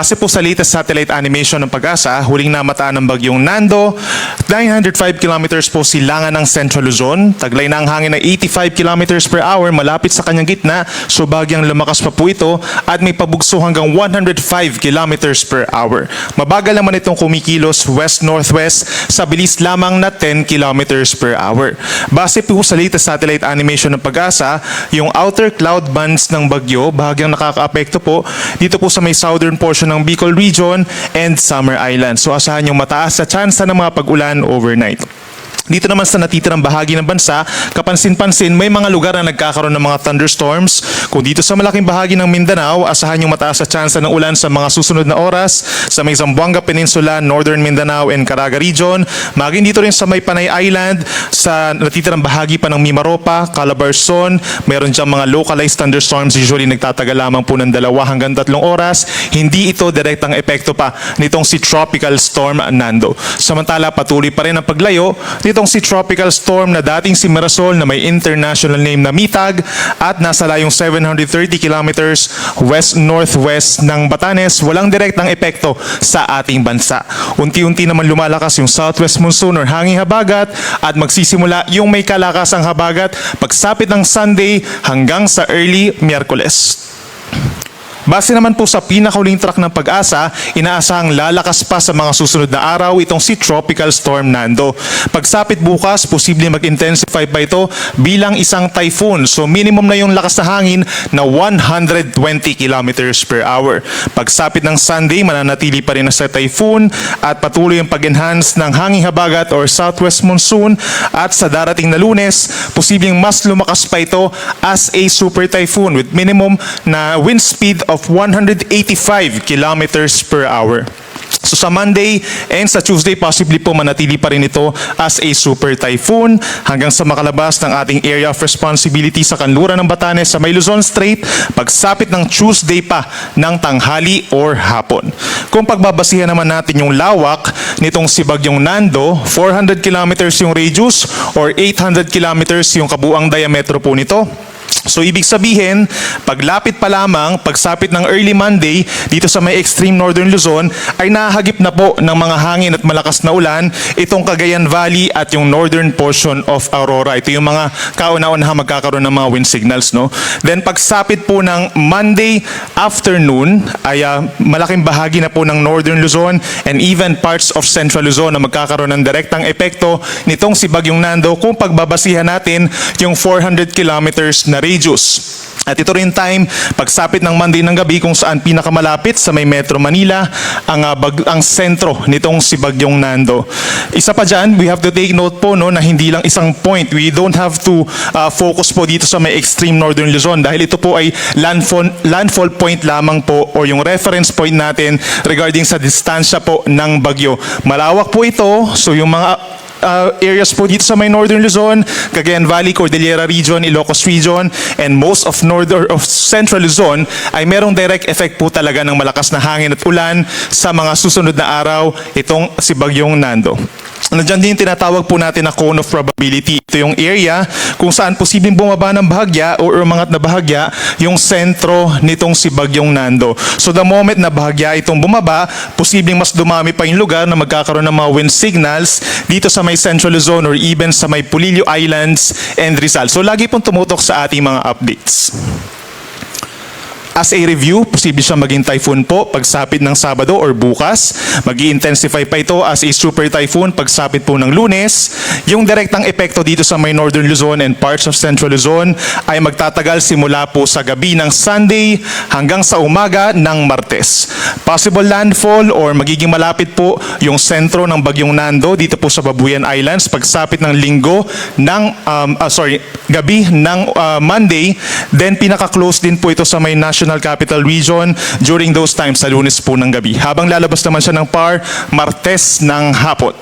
Base po sa latest satellite animation ng Pag-asa, huling namataan ng bagyong Nando, 905 kilometers po silangan ng Central Luzon, taglay na ang hangin na 85 kilometers per hour malapit sa kanyang gitna, so bagyang lumakas pa po ito at may pabugso hanggang 105 kilometers per hour. Mabagal naman itong kumikilos west-northwest sa bilis lamang na 10 kilometers per hour. Base po sa latest satellite animation ng Pag-asa, yung outer cloud bands ng bagyo bahagyang nakakaapekto po dito po sa may southern portion ng Bicol Region and Summer Island. So asahan yung mataas sa tsansa ng mga pag-ulan overnight. Dito naman sa natitirang bahagi ng bansa, kapansin-pansin may mga lugar na nagkakaroon ng mga thunderstorms. Kung dito sa malaking bahagi ng Mindanao, asahan yung mataas sa tsansa ng ulan sa mga susunod na oras sa may Zamboanga Peninsula, Northern Mindanao and Caraga Region. Maging dito rin sa may Panay Island, sa natitirang bahagi pa ng Mimaropa, Calabarzon, mayroon diyang mga localized thunderstorms, usually nagtatagal lamang po ng 2 hanggang 3 oras. Hindi ito direktang epekto pa nitong si Tropical Storm Nando. Samantala, patuloy pa rin ang paglayo nitong si Tropical Storm na dating si Mirasol na may international name na Mitag at nasa layong 730 kilometers west-northwest ng Batanes, walang direktang epekto sa ating bansa. Unti-unti naman lumalakas yung southwest monsoon or hanging habagat at magsisimula yung may kalakasang habagat pagsapit ng Sunday hanggang sa early Miyerkules. Base naman po sa pinakahuling track ng Pag-asa, inaasahang lalakas pa sa mga susunod na araw itong si Tropical Storm Nando. Pagsapit bukas, posibleng mag-intensify pa ito bilang isang typhoon. So minimum na yung lakas na hangin na 120 kilometers per hour. Pagsapit ng Sunday, mananatili pa rin na sa typhoon at patuloy ang pag-enhance ng hanging habagat or southwest monsoon at sa darating na Lunes, posibleng mas lumakas pa ito as a super typhoon with minimum na wind speed of 185 kilometers per hour. So sa Monday and sa Tuesday, possibly po manatili pa rin ito as a super typhoon hanggang sa makalabas ng ating area of responsibility sa kanluran ng Batanes sa may Luzon Strait pagsapit ng Tuesday pa ng tanghali or hapon. Kung pagbabasihan naman natin yung lawak nitong si Bagyong Nando, 400 kilometers yung radius or 800 kilometers yung kabuang diametro po nito. So ibig sabihin, paglapit pa lamang, pagsapit ng early Monday dito sa may extreme northern Luzon ay nahagip na po ng mga hangin at malakas na ulan itong Cagayan Valley at yung northern portion of Aurora. Ito yung mga kauna-unahan magkakaroon ng mga wind signals, no? Then pagsapit po ng Monday afternoon ay malaking bahagi na po ng northern Luzon and even parts of central Luzon na magkakaroon ng direktang epekto nitong si Bagyong Nando kung pagbabasihan natin yung 400 kilometers na radius. At ito rin time, pagsapit ng Monday ng gabi kung saan pinakamalapit sa may Metro Manila ang sentro nitong si Bagyong Nando. Isa pa dyan, we have to take note po no, na hindi lang isang point. We don't have to focus po dito sa may extreme northern Luzon dahil ito po ay landfall point lamang po o yung reference point natin regarding sa distansya po ng bagyo. Malawak po ito, so yung mga areas po dito sa may northern Luzon, Cagayan Valley, Cordillera Region, Ilocos Region, and most of northern of central Luzon ay merong direct effect po talaga ng malakas na hangin at ulan sa mga susunod na araw itong si Bagyong Nando. Nandiyan din tinatawag po natin na cone of probability. Ito yung area kung saan posibleng bumaba ng bahagya o umangat na bahagya yung sentro nitong si Bagyong Nando. So the moment na bahagya itong bumaba, posibleng mas dumami pa yung lugar na magkakaroon ng mga wind signals dito sa may Central Luzon or even sa may Pulilio Islands and Rizal. So lagi pong tumutok sa ating mga updates. As a review, posible siyang maging typhoon po pagsapit ng Sabado or bukas. Mag-i-intensify pa ito as a super typhoon pagsapit po ng Lunes. Yung direktang epekto dito sa may Northern Luzon and parts of Central Luzon ay magtatagal simula po sa gabi ng Sunday hanggang sa umaga ng Martes. Possible landfall or magiging malapit po yung sentro ng Bagyong Nando dito po sa Babuyan Islands pagsapit ng linggo ng gabi ng Monday. Then pinaka-close din po ito sa may National Capital Region during those times sa Lunes po ng gabi. Habang lalabas naman siya ng PAR, Martes ng hapon.